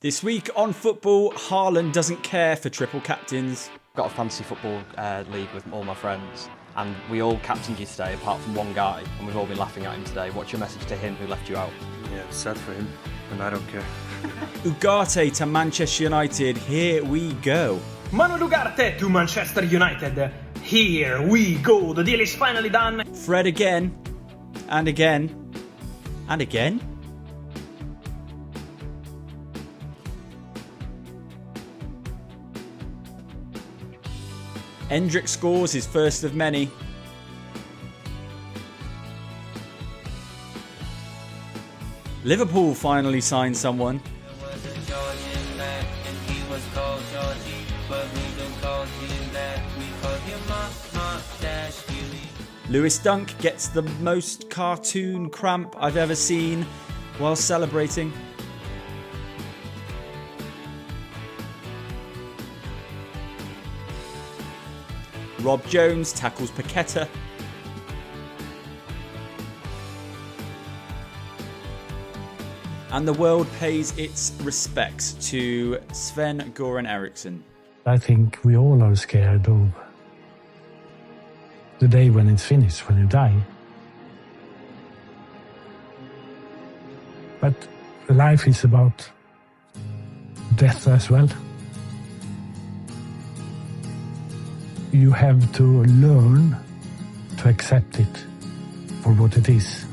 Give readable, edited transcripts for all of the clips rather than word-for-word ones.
This week on football, Haaland doesn't care for triple captains. Got a fantasy football league with all my friends, and we all captained you today apart from one guy, and we've all been laughing at him today. What's your message to him who left you out? Yeah, it's sad for him, and I don't care. Ugarte to Manchester United, here we go. Manuel Ugarte to Manchester United, here we go. The deal is finally done. Fred again, and again, and again. Endrick scores his first of many. Liverpool finally signed someone. Lewis Dunk gets the most cartoon cramp I've ever seen while celebrating. Rob Jones tackles Paqueta. And the world pays its respects to Sven-Göran Eriksson. I think we all are scared of the day when it's finished, when you die. But life is about death as well. You have to learn to accept it for what it is.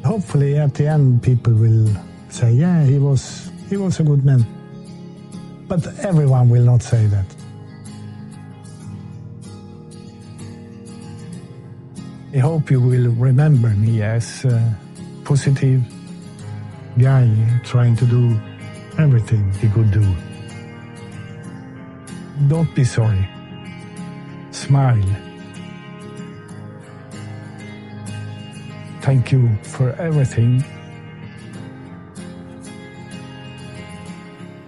Hopefully at the end people will say, yeah, he was a good man. But everyone will not say that. I hope you will remember me as a positive guy trying to do everything he could do. Don't be sorry. Smile. Thank you for everything.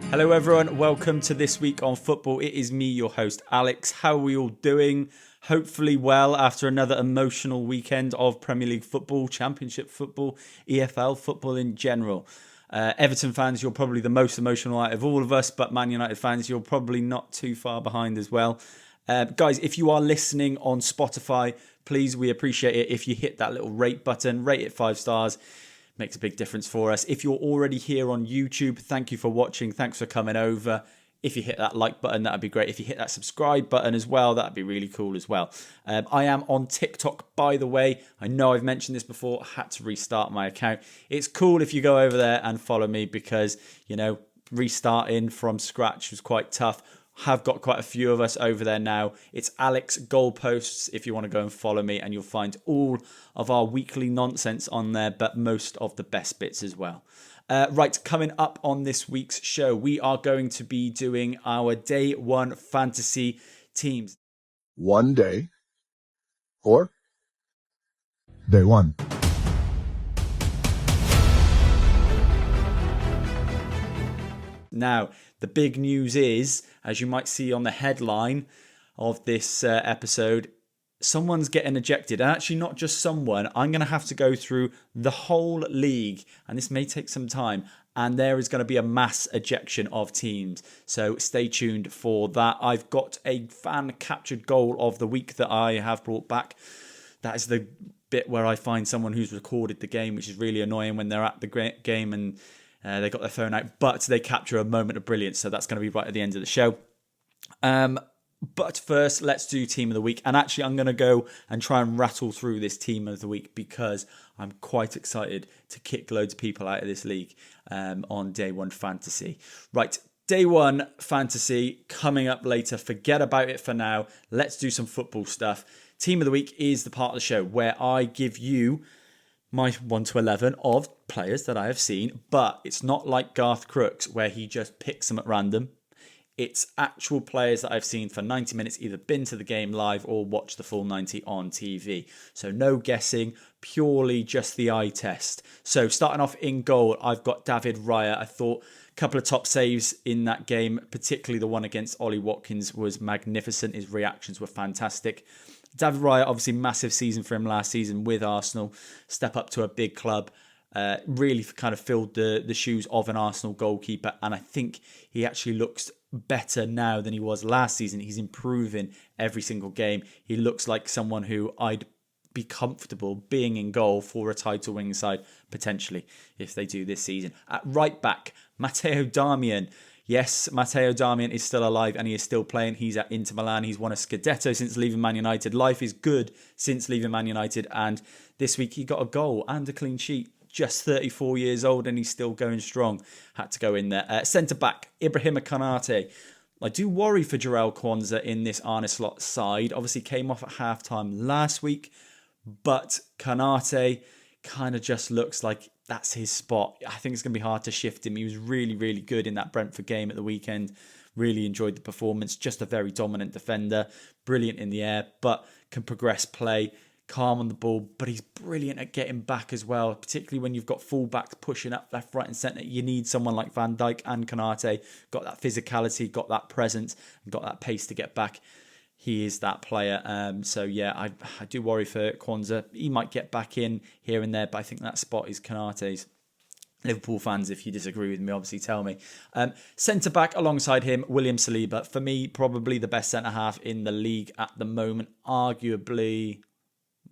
Hello everyone, welcome to This Week on Football. It is me, your host Alex. How are we all doing? Hopefully well after another emotional weekend of Premier League football, Championship football, EFL football in general. Everton fans, you're probably the most emotional out of all of us, but Man United fans, you're probably not too far behind as well. Guys, if you are listening on Spotify, please, we appreciate it if you hit that little rate button, rate it 5 stars. Makes a big difference for us. If you're already here on YouTube, thank you for watching. Thanks for coming over. If you hit that like button, that'd be great. If you hit that subscribe button as well, that'd be really cool as well. I am on TikTok, by the way. I know I've mentioned this before. I had to restart my account. It's cool if you go over there and follow me because, you know, restarting from scratch was quite tough. Have got quite a few of us over there now. It's Alex Goalposts if you want to go and follow me, and you'll find all of our weekly nonsense on there, but most of the best bits as well. Right, coming up on this week's show, we are going to be doing our Day 1 fantasy teams. One day or day one. Now, the big news is, as you might see on the headline of this episode, someone's getting ejected. And actually, not just someone. I'm going to have to go through the whole league, and this may take some time. And there is going to be a mass ejection of teams. So stay tuned for that. I've got a fan-captured goal of the week that I have brought back. That is the bit where I find someone who's recorded the game, which is really annoying when they're at the game and they got their phone out, but they capture a moment of brilliance. So that's going to be right at the end of the show. But first, let's do Team of the Week. And actually, I'm going to go and try and rattle through this Team of the Week because I'm quite excited to kick loads of people out of this league on Day 1 Fantasy. Right, Day 1 Fantasy coming up later. Forget about it for now. Let's do some football stuff. Team of the Week is the part of the show where I give you my 1 to 11 of players that I have seen, but it's not like Garth Crooks where he just picks them at random. It's actual players that I've seen for 90 minutes, either been to the game live or watched the full 90 on TV. So no guessing, purely just the eye test. So starting off in goal, I've got David Raya. I thought a couple of top saves in that game, particularly the one against Ollie Watkins was magnificent. His reactions were fantastic. David Raya, obviously massive season for him last season with Arsenal. Step up to a big club. Really kind of filled the shoes of an Arsenal goalkeeper, and I think he actually looks better now than he was last season. He's improving every single game. He looks like someone who I'd be comfortable being in goal for a title winning side, potentially, if they do this season. At right back, Matteo Darmian. Yes, Matteo Darmian is still alive and he is still playing. He's at Inter Milan. He's won a Scudetto since leaving Man United. Life is good since leaving Man United, and this week he got a goal and a clean sheet. Just 34 years old and he's still going strong. Had to go in there. Centre-back, Ibrahima Konate. I do worry for Jarell Kwanzaa in this Arne Slot side. Obviously came off at half-time last week, but Konate kind of just looks like that's his spot. I think it's going to be hard to shift him. He was really, really good in that Brentford game at the weekend. Really enjoyed the performance. Just a very dominant defender. Brilliant in the air, but can progress play. Calm on the ball, but he's brilliant at getting back as well, particularly when you've got fullbacks pushing up left, right and centre. You need someone like Van Dijk and Konate, got that physicality, got that presence, and got that pace to get back. He is that player. So yeah, I do worry for Kwanzaa. He might get back in here and there, but I think that spot is Konate's. Liverpool fans, if you disagree with me, obviously tell me. Centre-back alongside him, William Saliba. For me, probably the best centre-half in the league at the moment. Arguably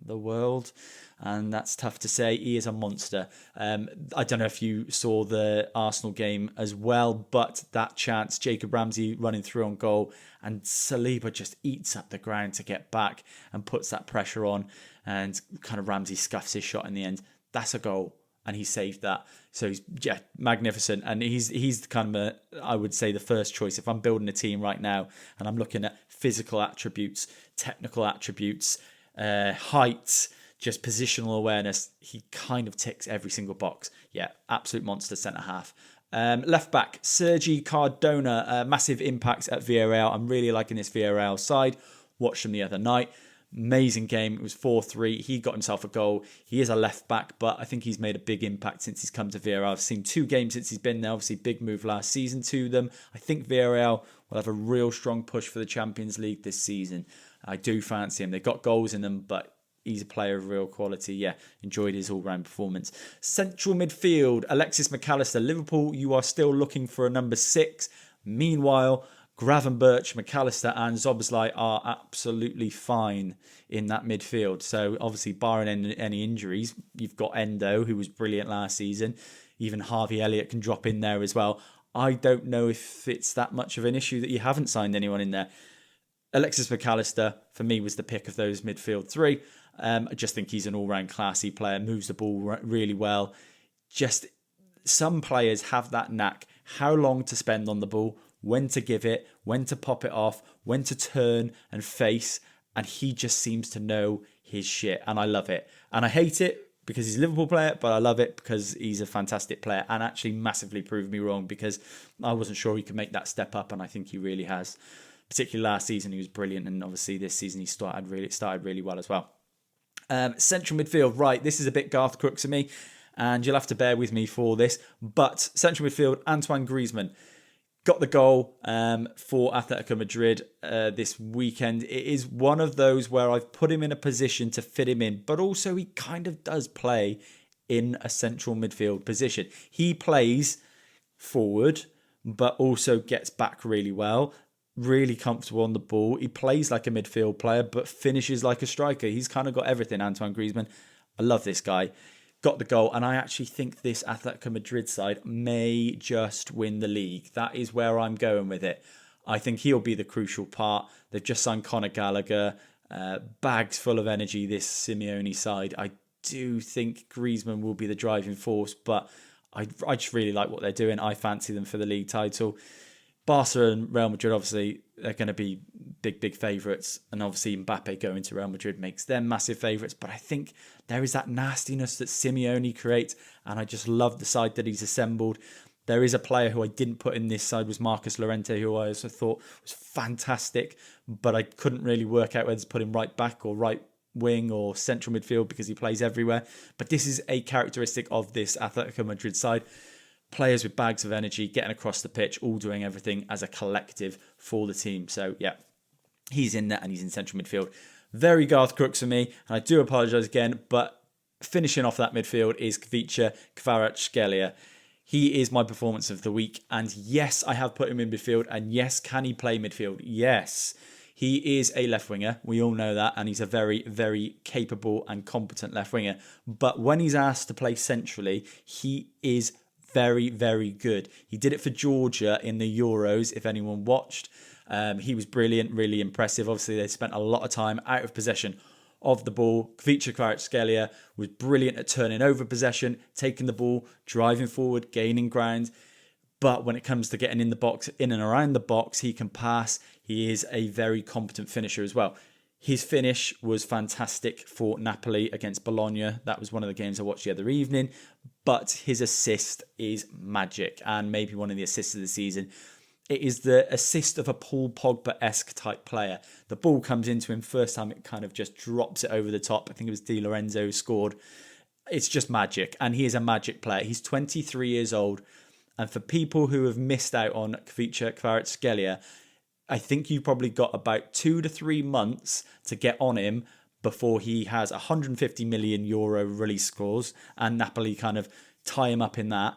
the world, and that's tough to say. He is a monster. I don't know if you saw the Arsenal game as well, but that chance, Jacob Ramsey running through on goal, and Saliba just eats up the ground to get back and puts that pressure on, and kind of Ramsey scuffs his shot in the end. That's a goal, and he saved that. So he's magnificent, and he's kind of I would say the first choice if I'm building a team right now and I'm looking at physical attributes, technical attributes, height, just positional awareness. He kind of ticks every single box. Yeah, absolute monster centre half. Left back, Sergi Cardona, massive impacts at Villarreal. I'm really liking this Villarreal side. Watched him the other night. Amazing game. It was 4-3. He got himself a goal. He is a left back, but I think he's made a big impact since he's come to Villarreal. I've seen 2 games since he's been there. Obviously, big move last season to them. I think Villarreal will have a real strong push for the Champions League this season. I do fancy him. They've got goals in them, but he's a player of real quality. Yeah, enjoyed his all-round performance. Central midfield, Alexis McAllister. Liverpool, you are still looking for a number 6. Meanwhile, Gravenberch, McAllister and Szoboszlai are absolutely fine in that midfield. So obviously, barring any injuries, you've got Endo, who was brilliant last season. Even Harvey Elliott can drop in there as well. I don't know if it's that much of an issue that you haven't signed anyone in there. Alexis McAllister, for me, was the pick of those midfield 3. I just think he's an all-round classy player, moves the ball really well. Just some players have that knack, how long to spend on the ball, when to give it, when to pop it off, when to turn and face, and he just seems to know his shit, and I love it. And I hate it because he's a Liverpool player, but I love it because he's a fantastic player and actually massively proved me wrong because I wasn't sure he could make that step up, and I think he really has. Particularly last season, he was brilliant, and obviously this season he started really well as well. Central midfield, right, this is a bit Garth Crooks of me, and you'll have to bear with me for this, but central midfield, Antoine Griezmann got the goal for Atletico Madrid this weekend. It is one of those where I've put him in a position to fit him in, but also he kind of does play in a central midfield position. He plays forward, but also gets back really well. Really comfortable on the ball. He plays like a midfield player, but finishes like a striker. He's kind of got everything, Antoine Griezmann. I love this guy. Got the goal, and I actually think this Atletico Madrid side may just win the league. That is where I'm going with it. I think he'll be the crucial part. They've just signed Conor Gallagher. Bags full of energy, this Simeone side. I do think Griezmann will be the driving force, but I just really like what they're doing. I fancy them for the league title. Barca and Real Madrid, obviously, they're going to be big favourites. And obviously Mbappe going to Real Madrid makes them massive favourites. But I think there is that nastiness that Simeone creates. And I just love the side that he's assembled. There is a player who I didn't put in this side was Marcus Llorente, who I also thought was fantastic. But I couldn't really work out whether to put him right back or right wing or central midfield because he plays everywhere. But this is a characteristic of this Atletico Madrid side. Players with bags of energy, getting across the pitch, all doing everything as a collective for the team. So, yeah, he's in there and he's in central midfield. Very Garth Crooks for me. And I do apologise again, but finishing off that midfield is Kvicha Kvaratskhelia. He is my performance of the week. And yes, I have put him in midfield. And yes, can he play midfield? Yes. He is a left winger. We all know that. And he's a very, very capable and competent left winger. But when he's asked to play centrally, he is very, very good. He did it for Georgia in the Euros, if anyone watched. He was brilliant, really impressive. Obviously, they spent a lot of time out of possession of the ball. Kvicha Kvaratskhelia was brilliant at turning over possession, taking the ball, driving forward, gaining ground. But when it comes to getting in the box, in and around the box, he can pass. He is a very competent finisher as well. His finish was fantastic for Napoli against Bologna. That was one of the games I watched the other evening. But his assist is magic, and maybe one of the assists of the season. It is the assist of a Paul Pogba-esque type player. The ball comes into him first time, it kind of just drops it over the top. I think it was Di Lorenzo who scored. It's just magic, and he is a magic player. He's 23 years old, and for people who have missed out on Kvicha Kvaratskhelia, I think you've probably got about 2 to 3 months to get on him before he has 150 million euro release clause, and Napoli kind of tie him up in that,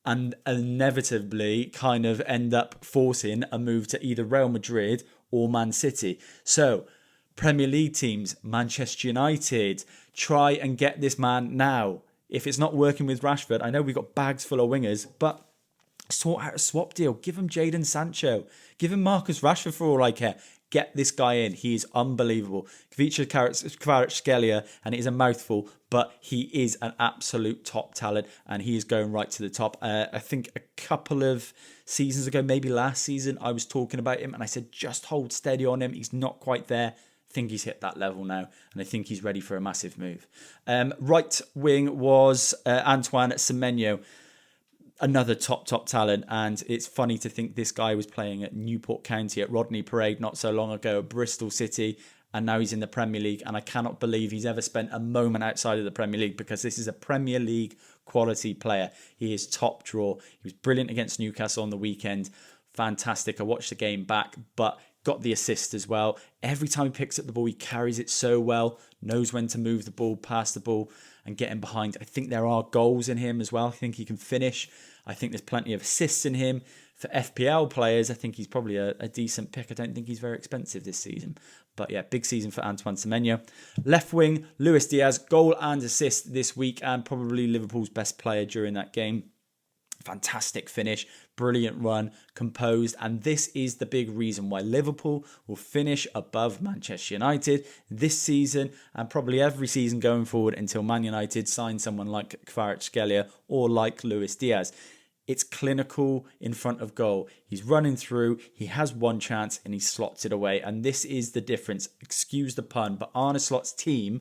and inevitably kind of end up forcing a move to either Real Madrid or Man City. So, Premier League teams, Manchester United, try and get this man now. If it's not working with Rashford, I know we've got bags full of wingers, but sort out a swap deal. Give him Jadon Sancho. Give him Marcus Rashford for all I care. Get this guy in. He is unbelievable. Kvicha Kvaratskhelia, and it is a mouthful, but he is an absolute top talent, and he is going right to the top. I think a couple of seasons ago, maybe last season, I was talking about him, and I said, just hold steady on him. He's not quite there. I think he's hit that level now, and I think he's ready for a massive move. Right wing was Antoine Semenyo. Another top talent, and it's funny to think this guy was playing at Newport County at Rodney Parade not so long ago, at Bristol City, and now he's in the Premier League, and I cannot believe he's ever spent a moment outside of the Premier League, because this is a Premier League quality player. He is top draw. He was brilliant against Newcastle on the weekend. Fantastic. I watched the game back, but got the assist as well. Every time he picks up the ball, he carries it so well, knows when to move the ball, pass the ball, and get him behind. I think there are goals in him as well. I think he can finish. I think there's plenty of assists in him. For FPL players, I think he's probably a decent pick. I don't think he's very expensive this season. But yeah, big season for Antoine Semenyo. Left wing, Luis Diaz, goal and assist this week, and probably Liverpool's best player during that game. Fantastic finish, brilliant run, composed, and this is the big reason why Liverpool will finish above Manchester United this season, and probably every season going forward until Man United sign someone like Kvaratskhelia or like Luis Diaz. It's clinical in front of goal. He's running through, he has one chance, and he slots it away, and this is the difference. Excuse the pun, but Arne Slot's team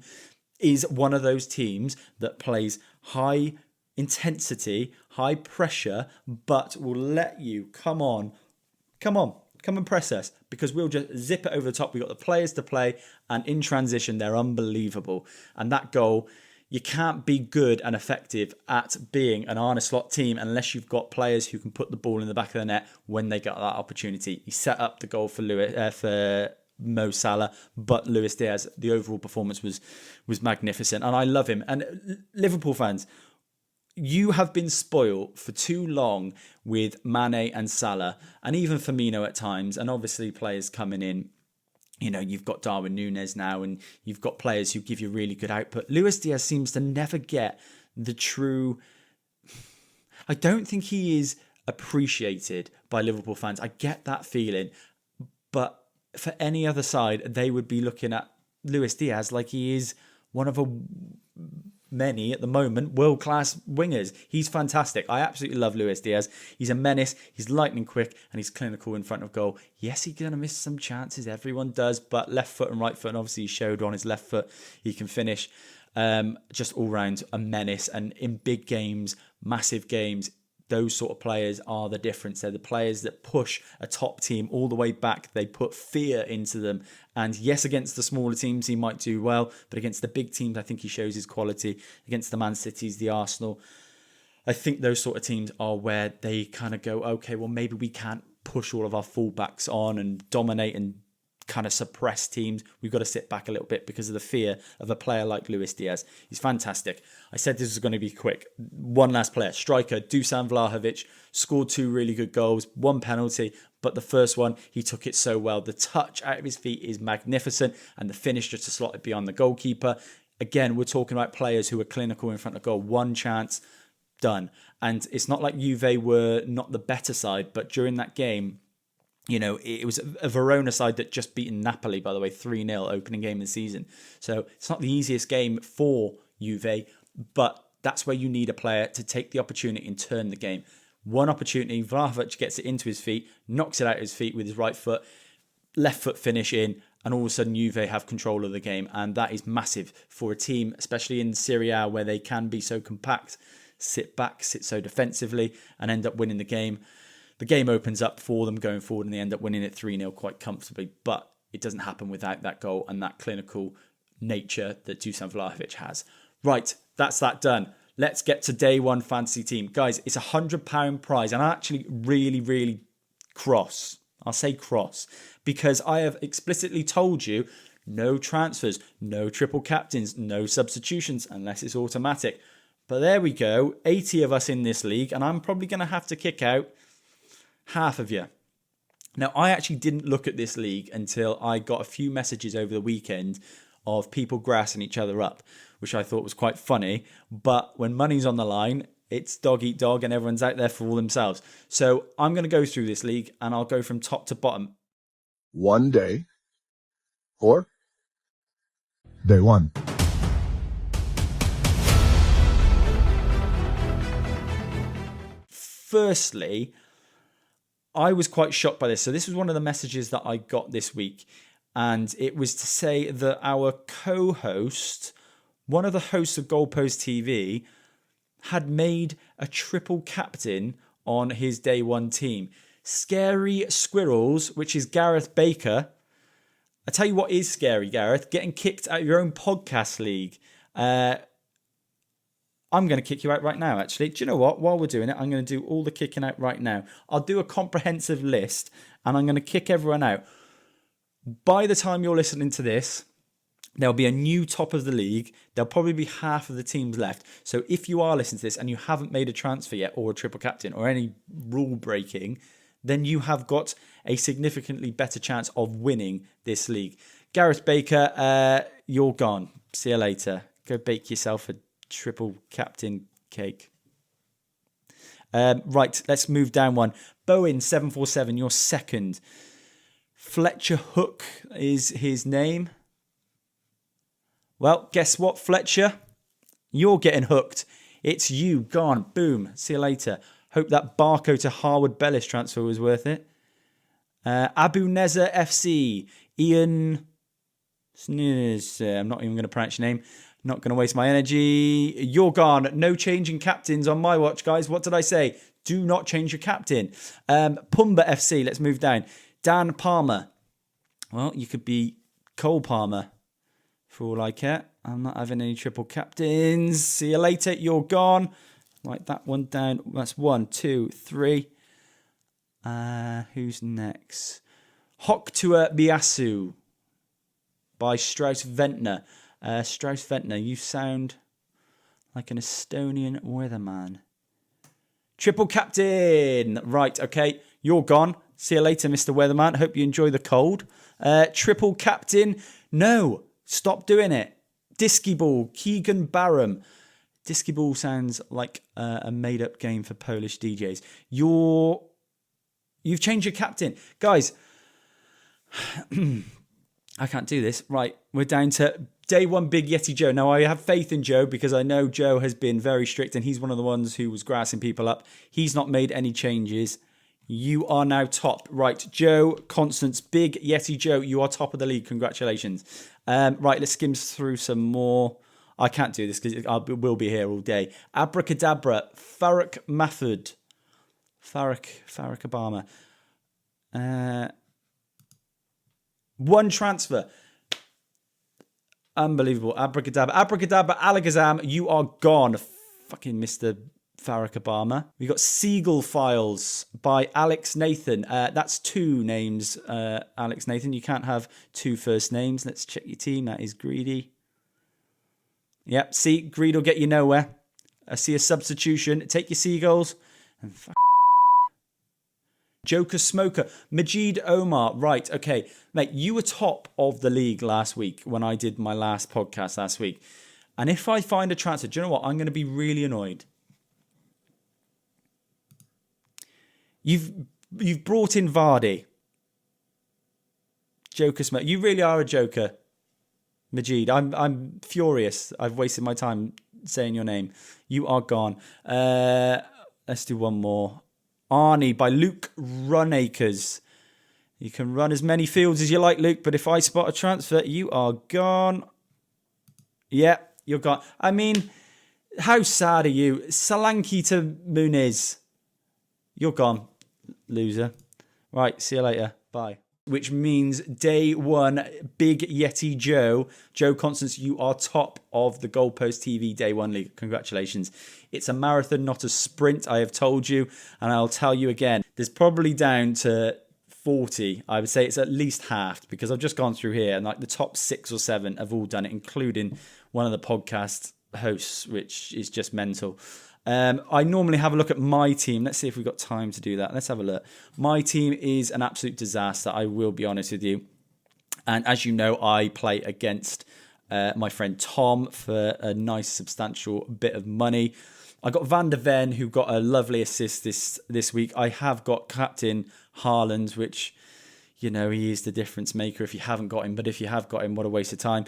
is one of those teams that plays high intensity, high pressure, but will let you come and press us, because we'll just zip it over the top. We've got the players to play, and in transition they're unbelievable. And that goal, you can't be good and effective at being an Arne Slot team unless you've got players who can put the ball in the back of the net when they get that opportunity. He set up the goal for Mo Salah, but Luis Diaz, the overall performance was magnificent, and I love him. And Liverpool fans, you have been spoiled for too long with Mane and Salah, and even Firmino at times, and obviously players coming in. You know, you've got Darwin Núñez now, and you've got players who give you really good output. Luis Diaz seems to never get the true... I don't think he is appreciated by Liverpool fans. I get that feeling. But for any other side, they would be looking at Luis Diaz like he is one of many at the moment world-class wingers. He's fantastic. I absolutely love Luis Diaz. He's a menace, he's lightning quick, and he's clinical in front of goal. Yes, he's going to miss some chances, everyone does, but left foot and right foot, and obviously he showed on his left foot he can finish. Just all round a menace, and in big games, massive games, those sort of players are the difference. They're the players that push a top team all the way back. They put fear into them. And yes, against the smaller teams, he might do well. But against the big teams, I think he shows his quality. Against the Man Cities, the Arsenal, I think those sort of teams are where they kind of go, okay, well, maybe we can't push all of our fullbacks on and dominate and kind of suppress teams. We've got to sit back a little bit because of the fear of a player like Luis Diaz. He's fantastic. I said this was going to be quick. One last player, striker Dusan Vlahovic, scored 2 really good goals, 1 penalty, but the first one, he took it so well. The touch out of his feet is magnificent, and the finish just to slot it beyond the goalkeeper. Again, we're talking about players who are clinical in front of goal. One chance, done. And it's not like Juve were not the better side, but during that game, you know, it was a Verona side that just beaten Napoli, by the way, 3-0 opening game of the season. So it's not the easiest game for Juve, but that's where you need a player to take the opportunity and turn the game. One opportunity, Vlahovic gets it into his feet, knocks it out of his feet with his right foot, left foot finish in, and all of a sudden Juve have control of the game. And that is massive for a team, especially in Serie A where they can be so compact, sit back, sit so defensively, and end up winning the game. The game opens up for them going forward and they end up winning it 3-0 quite comfortably. But it doesn't happen without that goal and that clinical nature that Dusan Vlahovic has. Right, that's that done. Let's get to day one fantasy team. Guys, it's £100 prize. And I'm actually really, really cross. I'll say cross. Because I have explicitly told you no transfers, no triple captains, no substitutions unless it's automatic. But there we go. 80 of us in this league. And I'm probably going to have to kick out half of you. Now, I actually didn't look at this league until I got a few messages over the weekend of people grassing each other up, which I thought was quite funny. But when money's on the line, it's dog eat dog and everyone's out there for all themselves. So I'm going to go through this league and I'll go from top to bottom. One day or day one. Firstly, I was quite shocked by this. So this was one of the messages that I got this week. And it was to say that our co-host, one of the hosts of Goalpost TV, had made a triple captain on his day one team. Scary Squirrels, which is Gareth Baker. I tell you what is scary, Gareth, getting kicked out of your own podcast league. I'm going to kick you out right now, actually. Do you know what? While we're doing it, I'm going to do all the kicking out right now. I'll do a comprehensive list and I'm going to kick everyone out. By the time you're listening to this, there'll be a new top of the league. There'll probably be half of the teams left. So if you are listening to this and you haven't made a transfer yet or a triple captain or any rule breaking, then you have got a significantly better chance of winning this league. Gareth Baker, you're gone. See you later. Go bake yourself a triple captain cake. Right, let's move down one. Bowen 747, you're second. Fletcher Hook is his name. Well, guess what, Fletcher? You're getting hooked. It's you, gone. Boom. See you later. Hope that Barco to Harwood Bellis transfer was worth it. Abu Neza FC. Ian... I'm not even going to pronounce your name. Not going to waste my energy. You're gone. No changing captains on my watch, guys. What did I say? Do not change your captain. Pumba FC. Let's move down. Dan Palmer. Well, you could be Cole Palmer for all I care. I'm not having any triple captains. See you later. You're gone. Write that one down. That's 1, 2, 3. Who's next? Hoktua Biasu by Strauss Ventnor. Strauss Ventnor, you sound like an Estonian weatherman. Triple captain. Right, okay. You're gone. See you later, Mr. Weatherman. Hope you enjoy the cold. Triple captain. No, stop doing it. Disky Ball. Keegan Barham. Disky Ball sounds like a made-up game for Polish DJs. You've changed your captain. Guys, I can't do this. Right, we're down to day one, Big Yeti Joe. Now, I have faith in Joe because I know Joe has been very strict and he's one of the ones who was grassing people up. He's not made any changes. You are now top. Right, Joe Constance, Big Yeti Joe, you are top of the league. Congratulations. Right, let's skim through some more. I can't do this because we'll be here all day. Abracadabra, Farrokh Mahfoud. Farrokh Obama. One transfer. Unbelievable. Abracadabra, Alakazam, you are gone. Fucking Mr. Barack Obama. We got Seagull Files by Alex Nathan. That's 2 names, Alex Nathan. You can't have 2 first names. Let's check your team. That is Greedy. Yep, see, greed will get you nowhere. I see a substitution. Take your seagulls and Joker Smoker. Majid Omar. Right, okay. Mate, you were top of the league last week when I did my last podcast last week. And if I find a transfer, do you know what? I'm going to be really annoyed. You've brought in Vardy. Joker Smoker. You really are a joker. Majid, I'm furious. I've wasted my time saying your name. You are gone. Let's do one more. Arnie by Luke Runacres. You can run as many fields as you like, Luke, but if I spot a transfer, you are gone. Yeah, you're gone. I mean, how sad are you? Solanke to Muniz. You're gone, loser. Right, see you later. Bye. Which means day 1, Big Yeti Joe Constance, you are top of the Goalpost TV Day 1 League. Congratulations. It's a marathon, not a sprint, I have told you. And I'll tell you again, there's probably down to 40. I would say it's at least halved because I've just gone through here and like the top 6 or 7 have all done it, including one of the podcast hosts, which is just mental. I normally have a look at my team. Let's see if we've got time to do that. Let's have a look. My team is an absolute disaster, I will be honest with you. And as you know, I play against my friend Tom for a nice substantial bit of money. I got Van der Ven, who got a lovely assist this week. I have got Captain Haaland, which, you know, he is the difference maker if you haven't got him. But if you have got him, what a waste of time.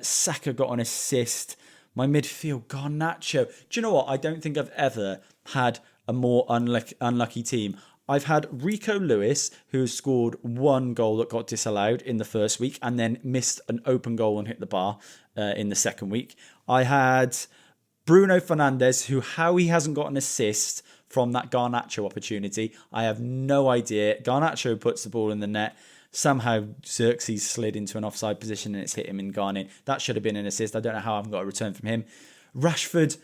Saka got an assist. My midfield, Garnacho. Do you know what? I don't think I've ever had a more unlucky team. I've had Rico Lewis, who scored 1 goal that got disallowed in the first week and then missed an open goal and hit the bar in the second week. I had Bruno Fernandes, how he hasn't got an assist from that Garnacho opportunity. I have no idea. Garnacho puts the ball in the net. Somehow Xerxes slid into an offside position and it's hit him and gone in. That should have been an assist. I don't know how I haven't got a return from him. Rashford,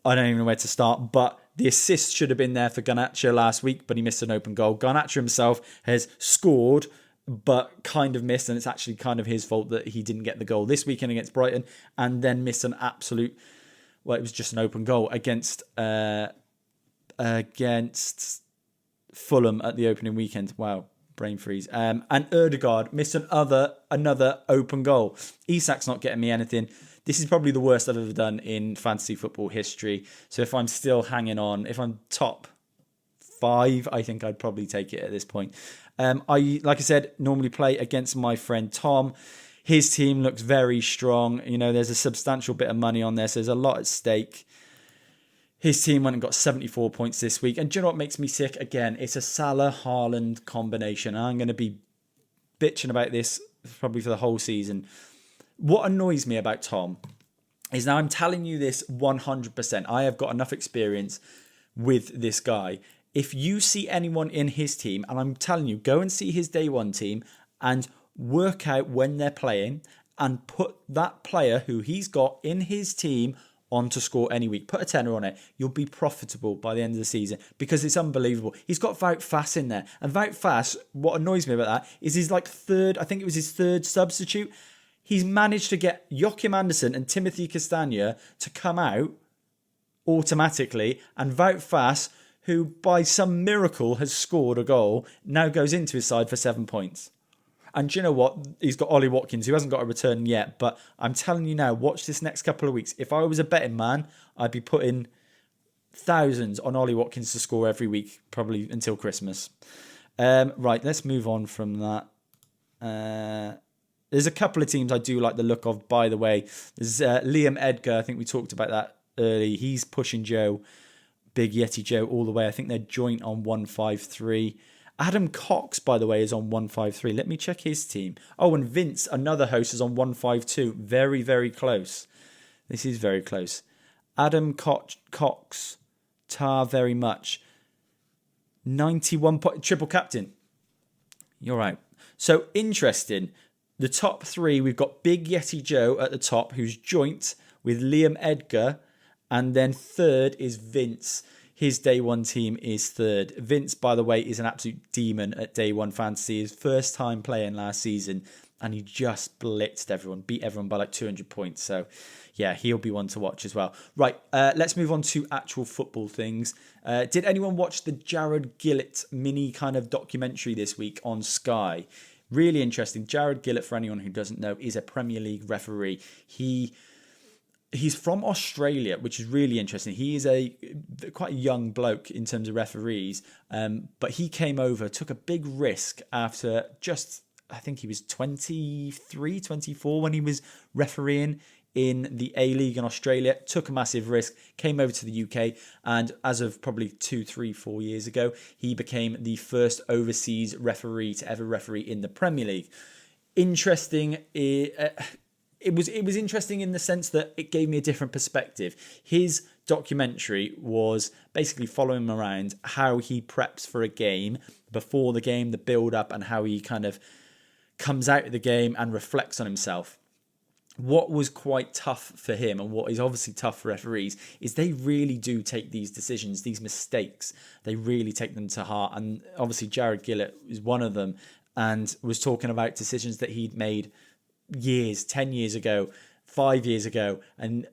I don't even know where to start, but the assist should have been there for Garnacho last week, but he missed an open goal. Garnacho himself has scored, but kind of missed, and it's actually kind of his fault that he didn't get the goal this weekend against Brighton, and then missed an absolute, well, it was just an open goal against Fulham at the opening weekend. Wow. Brain freeze. And Erdegaard missed another open goal. Isak's not getting me anything. This is probably the worst I've ever done in fantasy football history. So if I'm still hanging on, if I'm top 5, I think I'd probably take it at this point. Like I said, normally play against my friend Tom. His team looks very strong. You know, there's a substantial bit of money on there, so there's a lot at stake. His team went and got 74 points this week. And do you know what makes me sick? Again, it's a Salah-Haaland combination. I'm going to be bitching about this probably for the whole season. What annoys me about Tom is, now I'm telling you this 100%. I have got enough experience with this guy. If you see anyone in his team, and I'm telling you, go and see his day 1 team and work out when they're playing and put that player who he's got in his team on to score any week. Put a tenner on it. You'll be profitable by the end of the season because it's unbelievable. He's got Wout Fass in there. And Wout Fass, what annoys me about that is he's like third, I think it was his 3rd substitute. He's managed to get Joachim Andersen and Timothy Castagna to come out automatically. And Wout Fass, who by some miracle has scored a goal, now goes into his side for 7 points. And do you know what? He's got Ollie Watkins, who hasn't got a return yet. But I'm telling you now, watch this next couple of weeks. If I was a betting man, I'd be putting thousands on Ollie Watkins to score every week, probably until Christmas. Right, let's move on from that. There's a couple of teams I do like the look of, by the way. There's Liam Edgar. I think we talked about that early. He's pushing Big Yeti Joe, all the way. I think they're joint on 153. Adam Cox, by the way, is on 153. Let me check his team. Oh, and Vince, another host, is on 152. Very, very close. This is very close. Adam Cox, tar very much. 91 triple captain. You're right. So, interesting. The top 3, we've got Big Yeti Joe at the top, who's joint with Liam Edgar And then third is Vince. His day one team is third. Vince, by the way, is an absolute demon at day one fantasy. His first time playing last season, and he just blitzed everyone, beat everyone by like 200 points. So, yeah, he'll be one to watch as well. Right, let's move on to actual football things. Did anyone watch the Jared Gillett mini kind of documentary this week on Sky? Really interesting. Jared Gillett, for anyone who doesn't know, is a Premier League referee. He's from Australia, which is really interesting. He is quite a young bloke in terms of referees, but he came over, took a big risk after I think he was 23, 24 when he was refereeing in the A-League in Australia, took a massive risk, came over to the UK, and as of probably 2, 3, 4 years ago, he became the first overseas referee to ever referee in the Premier League. Interesting. It was interesting in the sense that it gave me a different perspective. His documentary was basically following him around, how he preps for a game, before the game, the build-up, and how he kind of comes out of the game and reflects on himself. What was quite tough for him, and what is obviously tough for referees, is they really do take these decisions, these mistakes, they really take them to heart. And obviously Jared Gillett is one of them, and was talking about decisions that he'd made 10 years ago, 5 years ago, and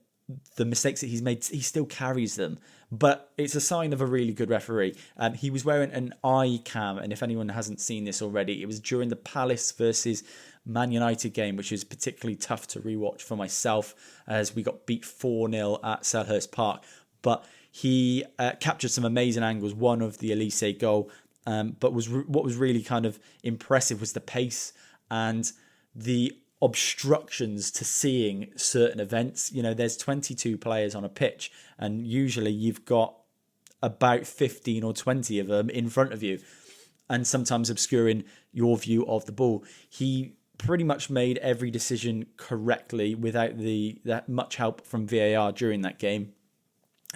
the mistakes that he's made, he still carries them. But it's a sign of a really good referee. He was wearing an eye cam, and if anyone hasn't seen this already, it was during the Palace versus Man United game, which is particularly tough to rewatch for myself, as we got beat 4-0 at Selhurst Park. But he captured some amazing angles, one of the Elise goal, but what was really kind of impressive was the pace and the obstructions to seeing certain events. You know, there's 22 players on a pitch, and usually you've got about 15 or 20 of them in front of you, and sometimes obscuring your view of the ball. He pretty much made every decision correctly without that much help from VAR during that game.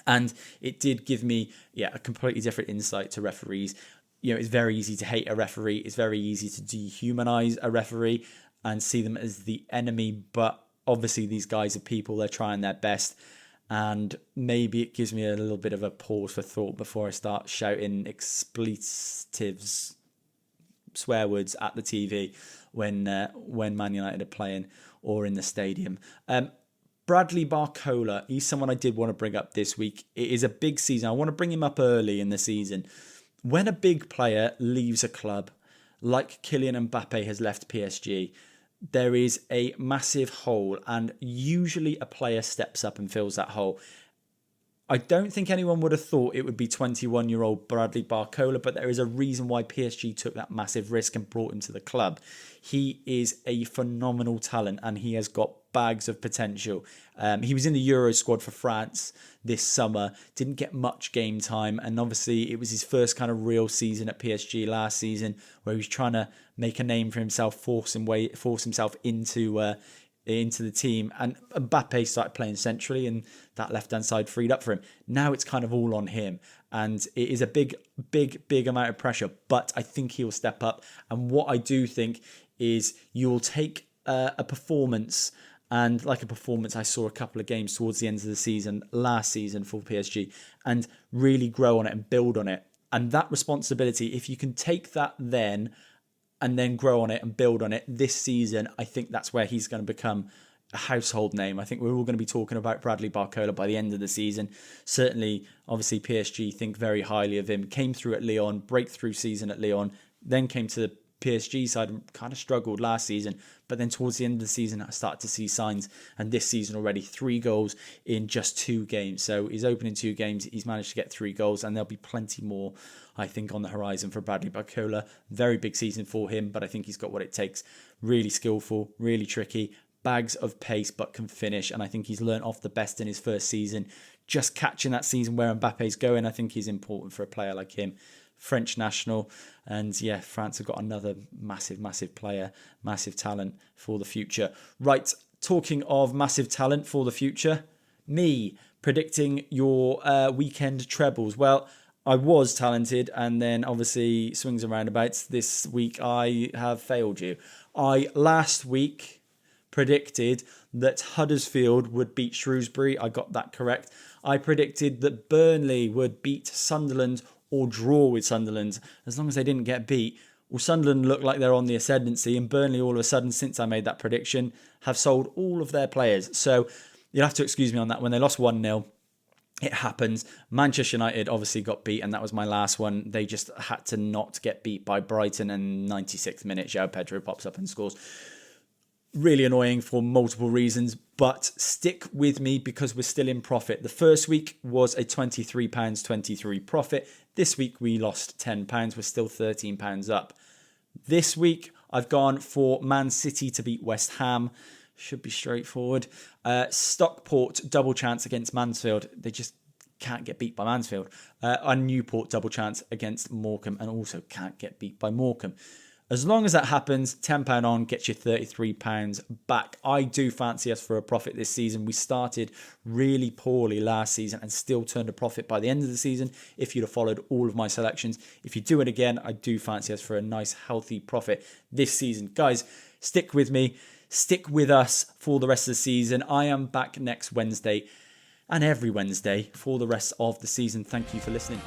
And it did give me a completely different insight to referees. You know, it's very easy to hate a referee. It's very easy to dehumanize a referee and see them as the enemy. But obviously these guys are people, they're trying their best. And maybe it gives me a little bit of a pause for thought before I start shouting expletives, swear words at the TV when Man United are playing or in the stadium. Bradley Barcola, he's someone I did want to bring up this week. It is a big season. I want to bring him up early in the season. When a big player leaves a club, like Kylian Mbappe has left PSG, there is a massive hole, and usually a player steps up and fills that hole. I don't think anyone would have thought it would be 21-year-old Bradley Barcola, but there is a reason why PSG took that massive risk and brought him to the club. He is a phenomenal talent, and he has got bags of potential. He was in the Euro squad for France this summer, didn't get much game time, and obviously it was his first kind of real season at PSG last season, where he was trying to make a name for himself, force himself into the team, and Mbappe started playing centrally, and that left-hand side freed up for him. Now it's kind of all on him, and it is a big amount of pressure, but I think he'll step up. And what I do think is you'll take a performance, and like a performance I saw a couple of games towards the end of the season, last season for PSG, and really grow on it and build on it. And that responsibility, if you can take that and then grow on it and build on it this season, I think that's where he's going to become a household name. I think we're all going to be talking about Bradley Barcola by the end of the season. Certainly, obviously, PSG think very highly of him. Came through at Lyon, breakthrough season at Lyon, then came to the PSG side and kind of struggled last season. But then towards the end of the season, I started to see signs. And this season already, 3 goals in just 2 games. So he's opening 2 games. He's managed to get 3 goals, and there'll be plenty more, I think, on the horizon for Bradley Barcola. Very big season for him, but I think he's got what it takes. Really skillful, really tricky, bags of pace, but can finish. And I think he's learnt off the best in his first season. Just catching that season where Mbappe's going, I think is important for a player like him. French national, and yeah, France have got another massive player, massive talent for the future. Right, talking of massive talent for the future, me predicting your weekend trebles. Well, I was talented, and then obviously swings and roundabouts. This week I have failed you. I last week predicted that Huddersfield would beat Shrewsbury. I got that correct. I predicted that Burnley would beat Sunderland or draw with Sunderland. As long as they didn't get beat. Well, Sunderland look like they're on the ascendancy, and Burnley all of a sudden, since I made that prediction, have sold all of their players. So you'll have to excuse me on that. When they lost 1-0, it happens. Manchester United obviously got beat, and that was my last one. They just had to not get beat by Brighton, and 96th minute, João Pedro pops up and scores. Really annoying for multiple reasons, but stick with me because we're still in profit. The first week was a £23.23 profit. This week we lost £10. We're still £13 up. This week I've gone for Man City to beat West Ham. Should be straightforward. Stockport double chance against Mansfield. They just can't get beat by Mansfield. And Newport double chance against Morecambe, and also can't get beat by Morecambe. As long as that happens, £10 on gets you £33 back. I do fancy us for a profit this season. We started really poorly last season and still turned a profit by the end of the season if you'd have followed all of my selections. If you do it again, I do fancy us for a nice, healthy profit this season. Guys, stick with me. Stick with us for the rest of the season. I am back next Wednesday and every Wednesday for the rest of the season. Thank you for listening.